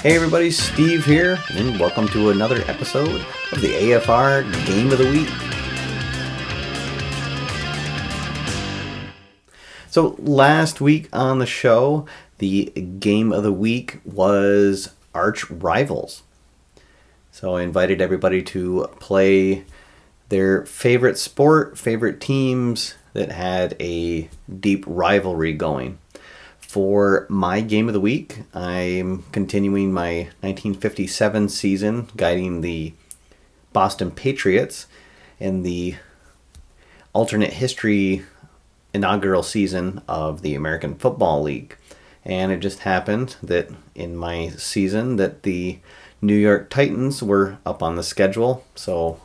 Hey everybody, Steve here, and welcome to another episode of the AFR Game of the Week. So last week on the show, the Game of the Week was Arch Rivals. So I invited everybody to play their favorite sport, favorite teams that had a deep rivalry going. For my Game of the Week, I'm continuing my 1957 season, guiding the Boston Patriots in the alternate history inaugural season of the American Football League. And it just happened that in my season that the New York Titans were up on the schedule. So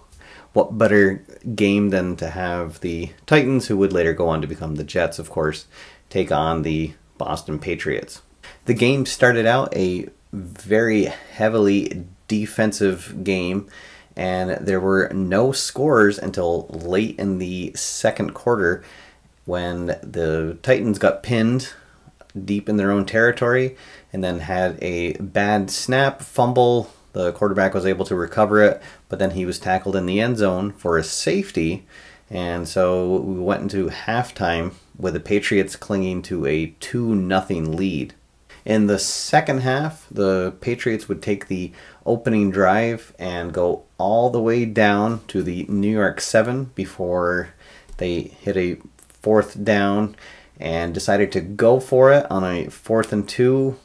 what better game than to have the Titans, who would later go on to become the Jets, of course, take on the Boston Patriots. The game started out a very heavily defensive game, and there were no scores until late in the second quarter when the Titans got pinned deep in their own territory and then had a bad snap, fumble. The quarterback was able to recover it, but then he was tackled in the end zone for a safety, and so we went into halftime with the Patriots clinging to a 2-0 lead. In the second half, the Patriots would take the opening drive and go all the way down to the New York 7 before they hit a fourth down and decided to go for it on a 4th and 2.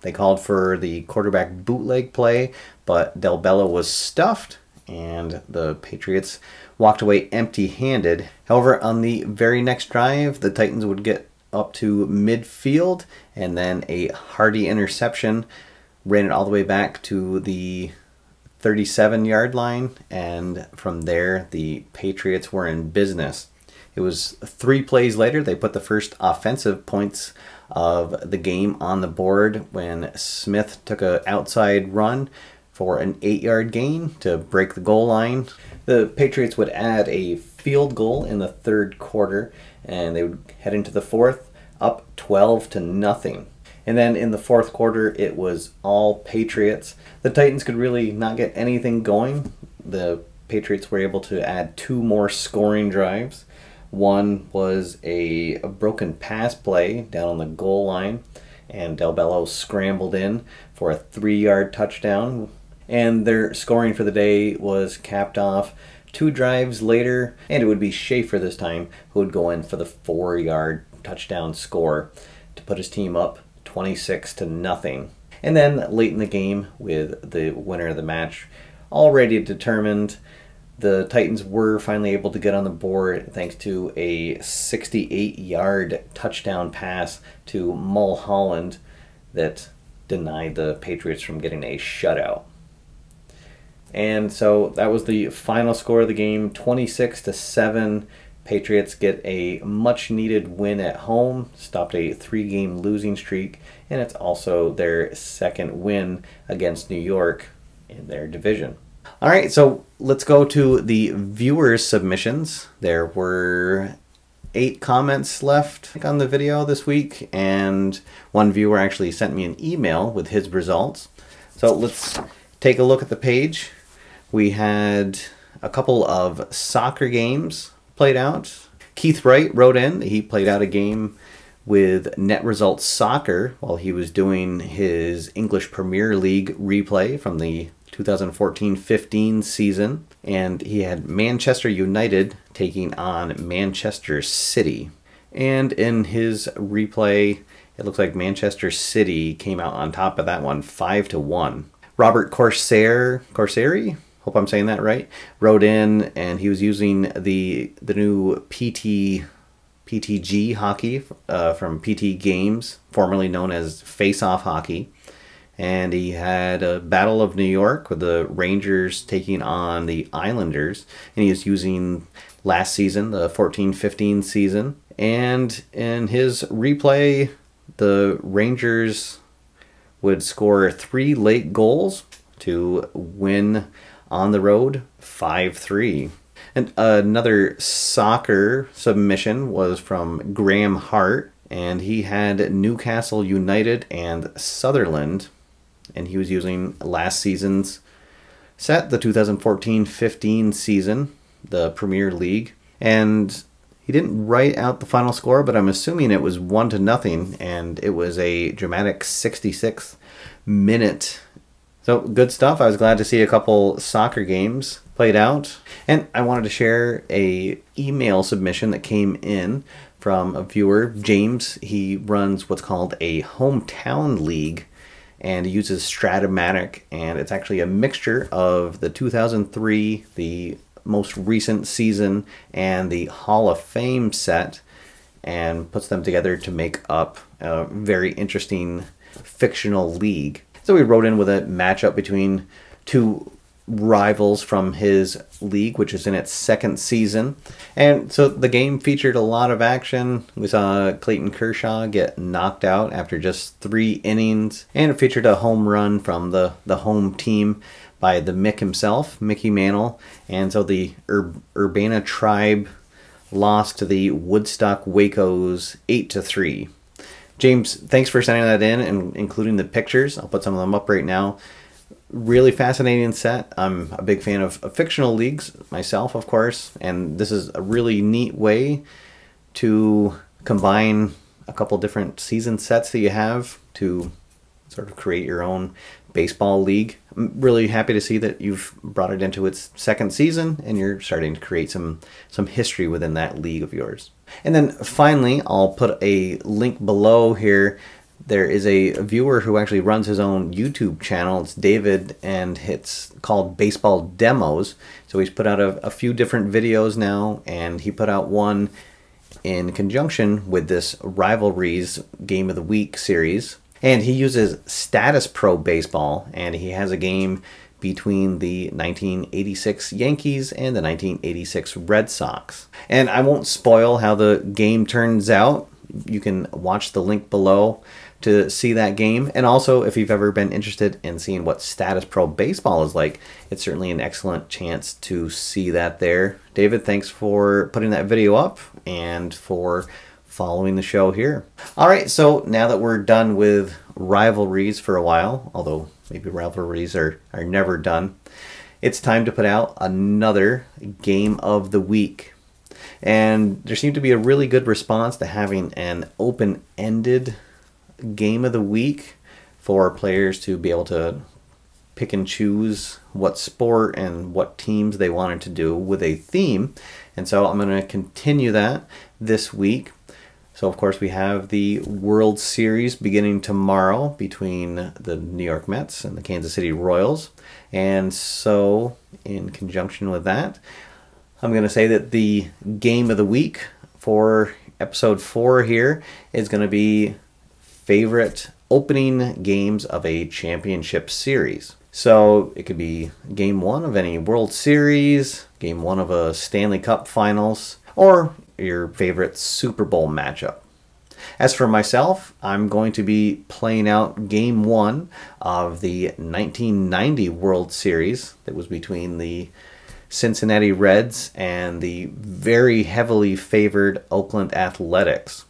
They called for the quarterback bootleg play, but Del Bello was stuffed and the Patriots walked away empty-handed. However, on the very next drive, the Titans would get up to midfield, and then a hearty interception ran it all the way back to the 37-yard line, and from there, the Patriots were in business. It was 3 plays later, they put the first offensive points of the game on the board when Smith took an outside run for an 8-yard gain to break the goal line. The Patriots would add a field goal in the third quarter, and they would head into the fourth, up 12-0. And then in the fourth quarter, it was all Patriots. The Titans could really not get anything going. The Patriots were able to add 2 more scoring drives. One was a broken pass play down on the goal line, and Del Bello scrambled in for a 3-yard touchdown. And their scoring for the day was capped off 2 drives later, and it would be Schaefer this time who would go in for the 4-yard touchdown score to put his team up 26-0. And then late in the game, with the winner of the match already determined, the Titans were finally able to get on the board thanks to a 68-yard touchdown pass to Mulholland that denied the Patriots from getting a shutout. And so that was the final score of the game, 26-7. Patriots get a much-needed win at home, stopped a 3-game losing streak, and it's also their second win against New York in their division. All right, so let's go to the viewers' submissions. There were 8 comments left on the video this week, and one viewer actually sent me an email with his results. So let's take a look at the page. We had a couple of soccer games played out. Keith Wright wrote in. He played out a game with Net Results Soccer while he was doing his English Premier League replay from the 2014-15 season. And he had Manchester United taking on Manchester City. And in his replay, it looks like Manchester City came out on top of that one, 5-1. Robert Corsari, hope I'm saying that right, wrote in, and he was using the new PTG hockey from PT Games, formerly known as Face-Off Hockey. And he had a Battle of New York with the Rangers taking on the Islanders. And he was using last season, the 14-15 season. And in his replay, the Rangers would score 3 late goals to win on the road 5-3. And another soccer submission was from Graham Hart, and he had Newcastle United and Sutherland and he was using last season's set, the 2014-15 season, the Premier League. And he didn't write out the final score, but I'm assuming it was 1-0, and it was a dramatic 66th minute. So good stuff. I was glad to see a couple soccer games played out. And I wanted to share a email submission that came in from a viewer, James. He runs what's called a hometown league, and he uses Stratomatic, and it's actually a mixture of the 2003, the most recent season, and the Hall of Fame set, and puts them together to make up a very interesting fictional league. So we wrote in with a matchup between two rivals from his league, which is in its second season. And so the game featured a lot of action. We saw Clayton Kershaw get knocked out after just 3 innings, and it featured a home run from the home team by the Mick himself, Mickey Mantle. And so the Urbana tribe lost to the Woodstock Wacos 8-3. James, thanks for sending that in and including the pictures. I'll put some of them up right now. Really fascinating set. I'm a big fan of fictional leagues myself, of course, and this is a really neat way to combine a couple different season sets that you have to sort of create your own baseball league. I'm really happy to see that you've brought it into its second season and you're starting to create some history within that league of yours. And then finally, I'll put a link below here. There is a viewer who actually runs his own YouTube channel. It's David, and it's called Baseball Demos. So he's put out a few different videos now, and he put out one in conjunction with this Rivalry's Game of the Week series. And he uses Status Pro Baseball, and he has a game between the 1986 Yankees and the 1986 Red Sox. And I won't spoil how the game turns out. You can watch the link below to see that game. And also, if you've ever been interested in seeing what Status Pro Baseball is like, it's certainly an excellent chance to see that there. David, thanks for putting that video up and for following the show here. All right, so now that we're done with rivalries for a while, although maybe rivalries are never done, it's time to put out another game of the week. And there seemed to be a really good response to having an open-ended game of the week for players to be able to pick and choose what sport and what teams they wanted to do with a theme. And so I'm going to continue that this week. So of course we have the World Series beginning tomorrow between the New York Mets and the Kansas City Royals. And so in conjunction with that, I'm going to say that the game of the week for episode 4 here is going to be favorite opening games of a championship series. So it could be game 1 of any World Series, game 1 of a Stanley Cup Finals, or your favorite Super Bowl matchup. As for myself, I'm going to be playing out game 1 of the 1990 World Series that was between the Cincinnati Reds and the very heavily favored Oakland Athletics.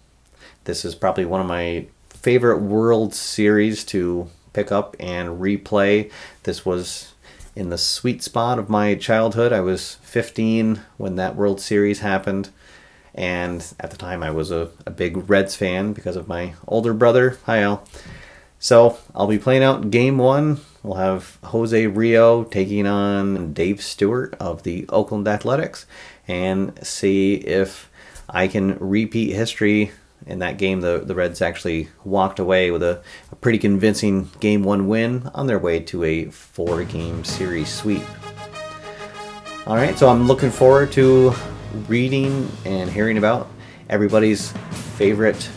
This is probably one of my favorite World Series to pick up and replay. This was in the sweet spot of my childhood. I was 15 when that World Series happened, and at the time I was a big Reds fan because of my older brother. Hi, Al. So I'll be playing out game 1. We'll have Jose Rio taking on Dave Stewart of the Oakland Athletics, and see if I can repeat history. In that game, the Reds actually walked away with a pretty convincing game 1 win on their way to a 4-game series sweep. All right, so I'm looking forward to reading and hearing about everybody's favorite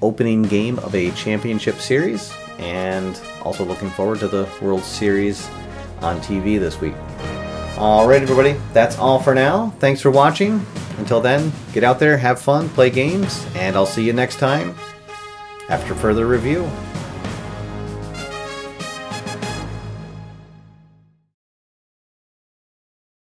opening game of a championship series, and also looking forward to the World Series on TV this week. All right, everybody, that's all for now. Thanks for watching. Until then, get out there, have fun, play games, and I'll see you next time after further review.